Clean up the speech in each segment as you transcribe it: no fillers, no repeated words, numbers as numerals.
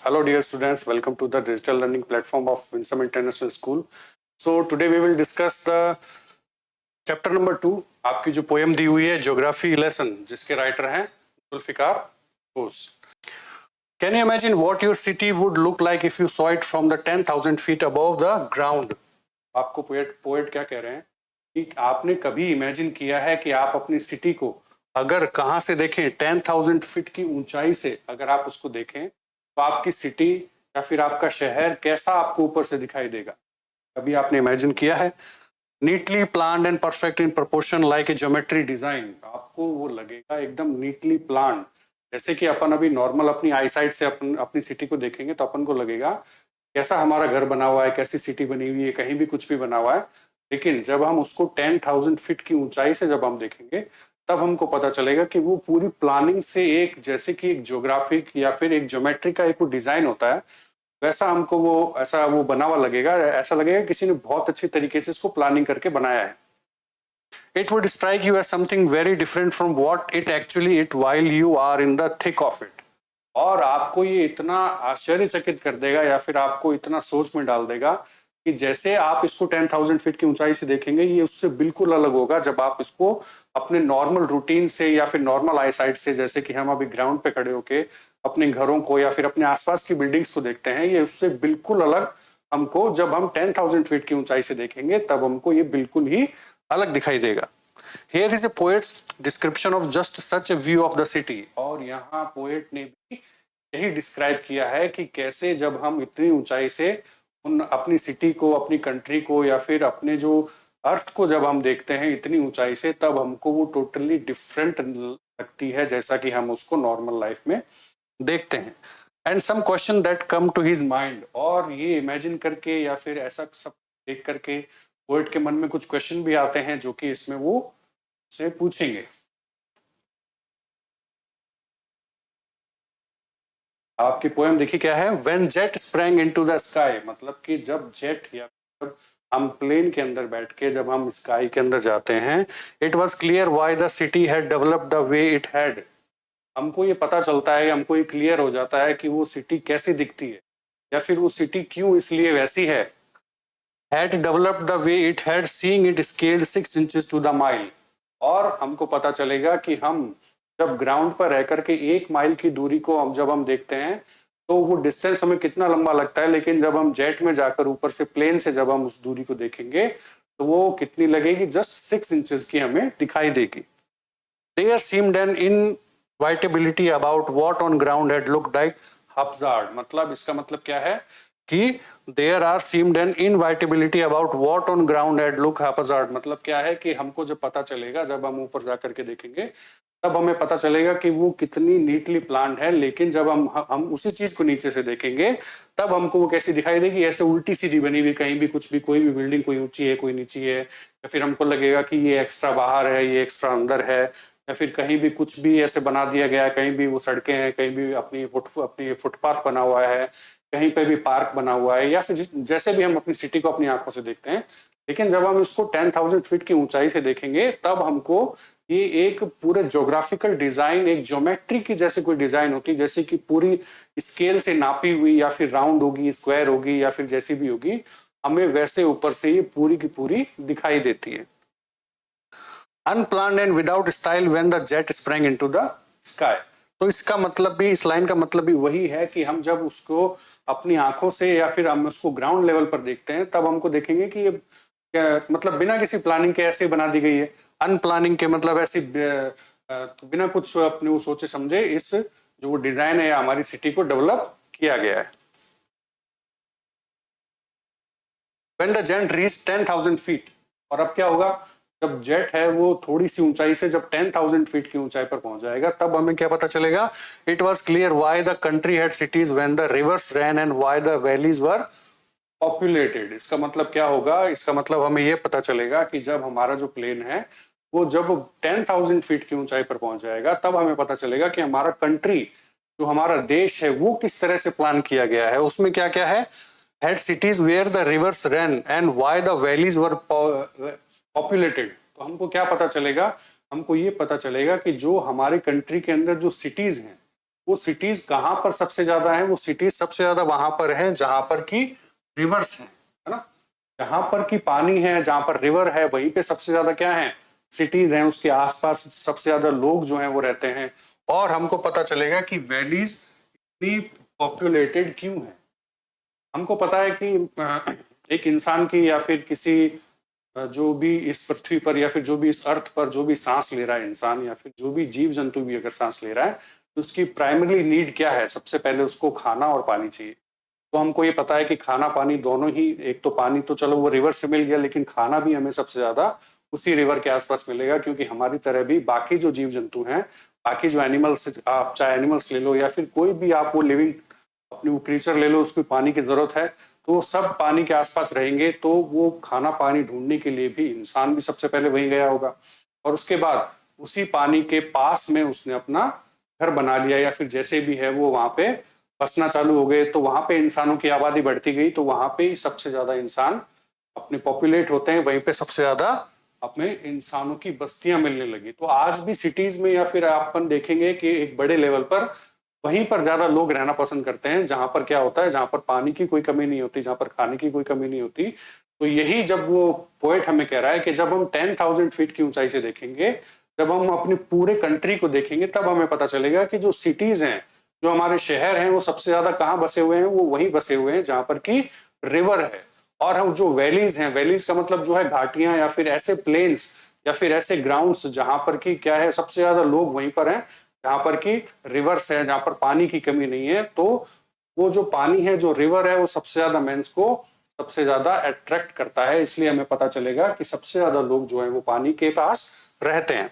Hello dear students, welcome to the digital learning platform of Winsome International School. So today we will discuss the chapter number 2. आपकी जो poem दी हुई है geography lesson, जिसके writer हैं Zulfikar Bose. Can you imagine what your city would look like if you saw it from the 10,000 feet above the ground? आपको poet क्या कह रहे हैं कि आपने कभी इमेजिन किया है कि आप अपनी सिटी को अगर कहाँ से देखें, 10,000 फीट की ऊंचाई से अगर आप उसको देखें तो आपकी सिटी या फिर आपका शहर कैसा आपको ऊपर से दिखाई देगा. कभी आपने इमेजिन किया है? Neatly planned and perfect in proportion like a geometry design. आपको वो लगेगा एकदम नीटली प्लान्ड, जैसे कि अपन अभी नॉर्मल अपनी आईसाइट से अपनी सिटी को देखेंगे तो अपन को लगेगा कैसा हमारा घर बना हुआ है, कैसी सिटी बनी हुई है, कहीं भी कुछ भी बना हुआ है. लेकिन जब हम उसको 10,000 फीट की ऊंचाई से जब हम देखेंगे तब हमको पता चलेगा कि वो पूरी प्लानिंग से एक, जैसे कि एक ज्योग्राफिक या फिर एक ज्योमेट्री का एक डिजाइन होता है, वैसा हमको वो बना हुआ लगेगा. ऐसा लगेगा किसी ने बहुत अच्छी तरीके से इसको प्लानिंग करके बनाया है. It would strike you as something very different from what it actually is while you are in the thick of it. और आपको ये इतना आश्चर्यचकित कर देगा या फिर आपको इतना सोच में डाल देगा कि जैसे आप इसको 10,000 फीट की ऊंचाई से देखेंगे, ये उससे बिल्कुल अलग होगा जब आप इसको अपने नॉर्मल रूटीन से या फिर नॉर्मल आईसाइट से, जैसे कि हम अभी ग्राउंड पे खड़े होके अपने घरों को या फिर अपने आसपास की बिल्डिंग्स को देखते हैं. ये उससे बिल्कुल अलग हमको, जब हम 10,000 फीट की ऊंचाई से देखेंगे तब हमको ये बिल्कुल ही अलग दिखाई देगा. Here is a poet's description of just such a view of the city. और यहाँ पोएट ने भी यही डिस्क्राइब किया है कि कैसे जब हम इतनी ऊंचाई से अपनी सिटी को, अपनी कंट्री को या फिर अपने जो अर्थ को जब हम देखते हैं इतनी ऊंचाई से, तब हमको वो टोटली डिफरेंट लगती है जैसा कि हम उसको नॉर्मल लाइफ में देखते हैं. And some question that come to his mind. और ये इमेजिन करके या फिर ऐसा सब देख करके पोएट के मन में कुछ क्वेश्चन भी आते हैं जो कि इसमें वो से पूछेंगे. आपकी पोएम देखिए क्या है. When jet sprang into the sky, मतलब कि जब जेट या जब हम प्लेन के अंदर बैठ के जब हम स्काई के अंदर जाते हैं, it was clear why the city had developed the way it had. हमको ये पता चलता है, हमको ये क्लियर हो जाता है कि वो सिटी कैसे दिखती है या फिर वो सिटी क्यों इसलिए वैसी है. Had developed the way it had, seeing it scaled 6 inches to the mile. और हमको पता चलेगा कि हम जब ग्राउंड पर रह करके 1 माइल की दूरी को जब हम देखते हैं तो वो डिस्टेंस हमें कितना लंबा लगता है, लेकिन जब हम जेट में जाकर ऊपर से प्लेन से जब हम उस दूरी को देखेंगे तो वो कितनी लगेगी, जस्ट 6 इंचेस की हमें दिखाई देगी. There seemed an inevitability about what on ground had looked like haphazard. मतलब इसका मतलब क्या है कि there are seemed an inevitability about what on ground had looked haphazard. मतलब क्या है कि हमको जब पता चलेगा, जब हम ऊपर जाकर के देखेंगे तब हमें पता चलेगा कि वो कितनी नीटली प्लान्ड है, लेकिन जब हम उसी चीज को नीचे से देखेंगे तब हमको वो कैसी दिखाई देगी, ऐसे उल्टी सीधी बनी हुई, कहीं भी कुछ भी, कोई भी बिल्डिंग कोई ऊंची है कोई नीची है, या फिर हमको लगेगा कि ये एक्स्ट्रा बाहर है ये एक्स्ट्रा अंदर है, या फिर कहीं भी कुछ भी ऐसे बना दिया गया है, कहीं भी वो सड़कें हैं, कहीं भी अपनी फुटपाथ बना हुआ है, कहीं पे भी पार्क बना हुआ है, या फिर जैसे भी हम अपनी सिटी को अपनी आंखों से देखते हैं. लेकिन जब हम इसको 10,000 फीट की ऊंचाई से देखेंगे तब हमको ये एक पूरे ज्योग्राफिकल डिजाइन, एक ज्योमेट्री की जैसे कोई डिजाइन होती है, जैसे कि पूरी स्केल से नापी हुई, या फिर राउंड होगी, स्क्वायर होगी, या फिर जैसी भी होगी, हमें वैसे ऊपर से ये पूरी की पूरी दिखाई देती है. Unplanned and without style when the jet sprang into the sky. तो इसका मतलब भी, इस लाइन का मतलब भी वही है कि हम जब उसको अपनी आंखों से या फिर हम उसको ग्राउंड लेवल पर देखते हैं तब हमको देखेंगे कि ये मतलब बिना किसी प्लानिंग के ऐसे बना दी गई है. अनप्लानिंग के मतलब ऐसी बिना कुछ अपने वो सोचे समझे इस जो वो डिजाइन है हमारी सिटी को डेवलप किया गया है. When the jet reached 10,000 feet, और अब क्या होगा जब जेट है वो थोड़ी सी ऊंचाई से जब 10,000 फीट की ऊंचाई पर पहुंच जाएगा तब हमें क्या पता चलेगा. It was clear why the country had cities when the rivers ran and why the valleys were populated. इसका मतलब क्या होगा, इसका मतलब हमें ये पता चलेगा कि जब हमारा जो प्लेन है वो जब 10,000 फीट की ऊंचाई पर पहुंच जाएगा तब हमें पता चलेगा कि हमारा कंट्री, जो हमारा देश है, वो किस तरह से प्लान किया गया है. उसमें क्या क्या है. had cities where the rivers ran and why the valleys were populated. तो हमको क्या पता चलेगा, हमको ये पता चलेगा कि जो हमारी कंट्री के अंदर जो सिटीज हैं वो सिटीज कहाँ पर सबसे ज्यादा है? वो सिटीज सबसे ज्यादा वहां पर है जहां पर की रिवर्स है ना? जहां पर की पानी है, जहां पर रिवर है, वहीं पे सबसे ज्यादा क्या है? सिटीज हैं। उसके आसपास सबसे ज्यादा लोग जो हैं वो रहते हैं। और हमको पता चलेगा कि वैलीज इतनी पॉपुलेटेड क्यों है। हमको पता है कि एक इंसान की या फिर किसी जो भी इस पृथ्वी पर या फिर जो भी इस अर्थ पर जो भी सांस ले रहा है इंसान, या फिर जो भी जीव जंतु भी अगर सांस ले रहा है, तो उसकी प्राइमरी नीड क्या है? सबसे पहले उसको खाना और पानी चाहिए। तो हमको ये पता है कि खाना पानी दोनों ही, एक तो पानी तो चलो वो रिवर से मिल गया, लेकिन खाना भी हमें सबसे ज्यादा उसी रिवर के आसपास मिलेगा, क्योंकि हमारी तरह भी बाकी जो जीव जंतु हैं, बाकी जो एनिमल्स, आप चाहे एनिमल्स ले लो या फिर कोई भी आप वो लिविंग अपनी वो क्रीचर ले लो, उसको पानी की जरूरत है, तो सब पानी के आसपास रहेंगे। तो वो खाना पानी ढूंढने के लिए भी इंसान भी सबसे पहले वहीं गया होगा, और उसके बाद उसी पानी के पास में उसने अपना घर बना लिया, या फिर जैसे भी है वो वहां पे बसना चालू हो गए। तो वहां पे इंसानों की आबादी बढ़ती गई, तो वहां पे ही सबसे ज्यादा इंसान अपने पॉपुलेट होते हैं, वहीं पे सबसे ज्यादा अपने इंसानों की बस्तियां मिलने लगी। तो आज भी सिटीज में या फिर अपन देखेंगे कि एक बड़े लेवल पर वहीं पर ज्यादा लोग रहना पसंद करते हैं, जहां पर क्या होता है, जहां पर पानी की कोई कमी नहीं होती, जहां पर खाने की कोई कमी नहीं होती। तो यही जब वो पोएट हमें कह रहा है कि जब हम 10,000 फीट की ऊंचाई से देखेंगे, जब हम अपनी पूरे कंट्री को देखेंगे, तब हमें पता चलेगा कि जो सिटीज हैं, जो हमारे शहर हैं, वो सबसे ज्यादा कहाँ बसे हुए हैं? वो वहीं बसे हुए हैं जहां पर की रिवर है। और हम जो वैलीज हैं, वैलीज का मतलब जो है घाटियां या फिर ऐसे प्लेन्स या फिर ऐसे ग्राउंड्स जहां पर की क्या है, सबसे ज्यादा लोग वहीं पर हैं जहां पर की रिवर्स है, जहां पर पानी की कमी नहीं है। तो वो जो पानी है, जो रिवर है, वो सबसे ज्यादा मेंस को सबसे ज्यादा अट्रैक्ट करता है। इसलिए हमें पता चलेगा कि सबसे ज्यादा लोग जो है वो पानी के पास रहते हैं।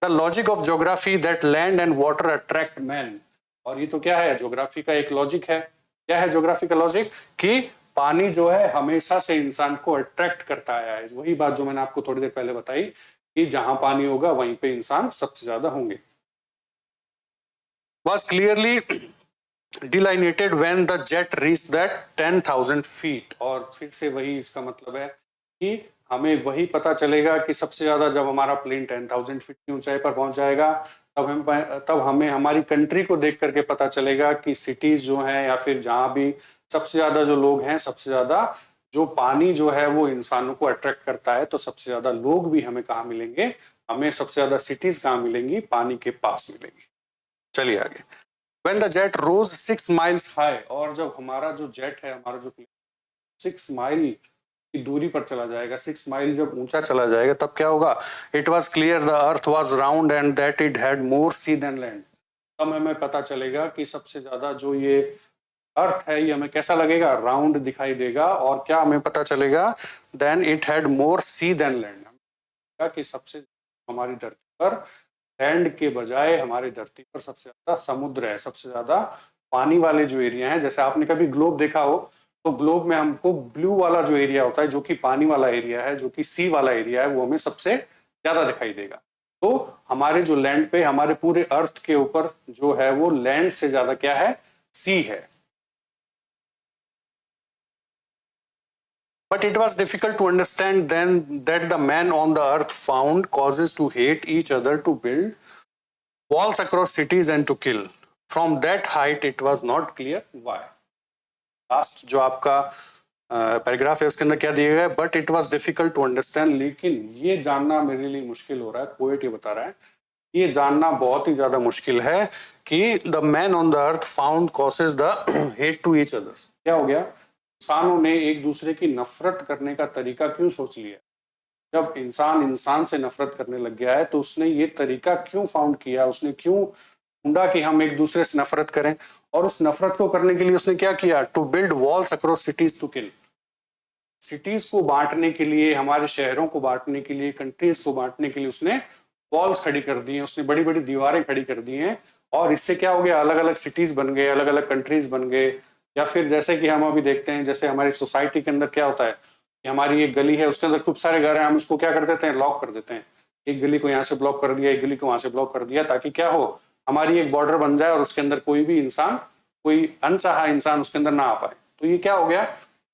The logic of geography that land and water attract man. और ये तो क्या है, ज्योग्राफी का एक लॉजिक है। क्या है ज्योग्राफी का लॉजिक? कि पानी जो है हमेशा से इंसान को अट्रैक्ट करता आया है। वही बात जो मैंने आपको थोड़ी देर पहले बताई कि जहां पानी होगा वहीं पे इंसान सबसे ज्यादा होंगे। Was clearly delineated when the jet reached that 10,000 feet। और फिर से वही इसका मतलब है कि हमें वही पता चलेगा कि सबसे ज्यादा जब हमारा प्लेन 10,000 फीट की ऊंचाई पर पहुंच जाएगा, तब हमें हमारी कंट्री को देख करके पता चलेगा कि सिटीज जो हैं या फिर जहां भी सबसे ज्यादा जो लोग हैं, सबसे ज्यादा जो पानी जो है वो इंसानों को अट्रैक्ट करता है, तो सबसे ज्यादा लोग भी हमें कहाँ मिलेंगे? हमें सबसे ज्यादा सिटीज कहाँ मिलेंगी? पानी के पास मिलेंगी। चलिए आगे। When the jet rose 6 miles high। और जब हमारा जो जेट है, हमारा जो 6 माइल की दूरी पर चला जाएगा, 6 माइल जब ऊंचा चला जाएगा, तब क्या होगा? It was clear the earth was round and that it had more sea than land. तब हमें पता चलेगा कि सबसे ज्यादा जो ये अर्थ है, ये हमें कैसा लगेगा? राउंड दिखाई देगा। और क्या हमें पता चलेगा? Then it had more sea than land, कि सबसे हमारी धरती पर लैंड के बजाय हमारी धरती पर सबसे ज्यादा समुद्र है, सबसे ज्यादा पानी वाले जो एरिया है। जैसे आपने कभी ग्लोब देखा हो, तो ग्लोब में हमको ब्लू वाला जो एरिया होता है, जो कि पानी वाला एरिया है, जो कि सी वाला एरिया है, वो हमें सबसे ज्यादा दिखाई देगा। तो हमारे जो लैंड पे, हमारे पूरे अर्थ के ऊपर जो है वो लैंड से ज्यादा क्या है? सी है। But it was difficult to understand then that the men on the earth found causes to hate each other, to build walls across cities and to kill. From that height it was not clear why। Last जो आपका paragraph है उसके अंदर क्या दिया गया है? But it was difficult to understand. लेकिन ये जानना मेरे लिए मुश्किल हो रहा है। पोएट ये बता रहा है, ये जानना बहुत ही ज्यादा मुश्किल है कि the man on the earth found causes the hate to each other. क्या हो गया? इंसानों ने एक दूसरे की नफरत करने का तरीका क्यों सोच लिया? जब इंसान इंसान से नफरत करने लग गया है, तो उसने ये तरीका क्यों फाउंड किया? उसने क्यों ढूंढा कि हम एक दूसरे से नफरत करें? और उस नफरत को करने के लिए उसने क्या किया? To build walls across cities to kill. Cities को बांटने के लिए, हमारे शहरों को बांटने के लिए, कंट्रीज को बांटने के लिए उसने वॉल्स खड़ी कर दी हैं, उसने बड़ी बड़ी दीवारें खड़ी कर दी हैं। और इससे क्या हो गया? अलग अलग सिटीज बन गए, अलग अलग कंट्रीज बन गए। या फिर जैसे कि हम अभी देखते हैं, जैसे हमारी सोसाइटी के अंदर क्या होता है कि हमारी एक गली है, उसके अंदर खूब सारे घर हैं, हम उसको क्या कर देते हैं? लॉक कर देते हैं। एक गली को यहाँ से ब्लॉक कर दिया, एक गली को वहां से ब्लॉक कर दिया, ताकि क्या हो? हमारी एक बॉर्डर बन जाए और उसके अंदर कोई भी इंसान, कोई अनचाहा इंसान उसके अंदर ना आ पाए। तो ये क्या हो गया?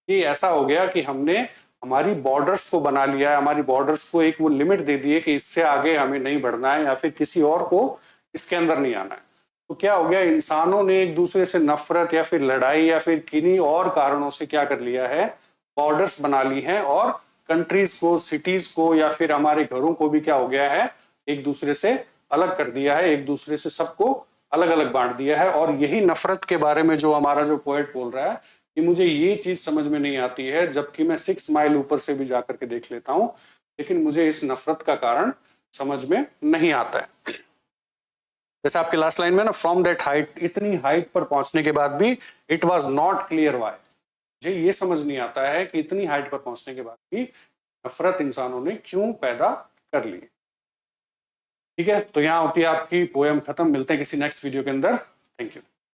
ये ऐसा हो गया कि हमने हमारी बॉर्डर्स को बना लिया है, हमारी बॉर्डर्स को एक वो लिमिट दे दी है कि इससे आगे हमें नहीं बढ़ना है, या फिर किसी और को इसके अंदर नहीं आना है। तो क्या हो गया, इंसानों ने एक दूसरे से नफरत या फिर लड़ाई या फिर किन्हीं और कारणों से क्या कर लिया है, बॉर्डर्स बना ली हैं और कंट्रीज को, सिटीज को या फिर हमारे घरों को भी क्या हो गया है, एक दूसरे से अलग कर दिया है, एक दूसरे से सबको अलग अलग बांट दिया है। और यही नफरत के बारे में जो हमारा जो पोएट बोल रहा है कि मुझे ये चीज समझ में नहीं आती है, जबकि मैं 6 माइल ऊपर से भी जाकर के देख लेता हूं, लेकिन मुझे इस नफरत का कारण समझ में नहीं आता है। जैसे आपके लास्ट लाइन में ना, फ्रॉम दैट हाइट, इतनी हाइट पर पहुंचने के बाद भी it was not clear why, मुझे ये समझ नहीं आता है कि इतनी हाइट पर पहुंचने के बाद भी नफरत इंसानों ने क्यों पैदा कर ली। ठीक है, तो यहां होती है आपकी पोएम खत्म। मिलते हैं किसी नेक्स्ट वीडियो के अंदर। Thank you.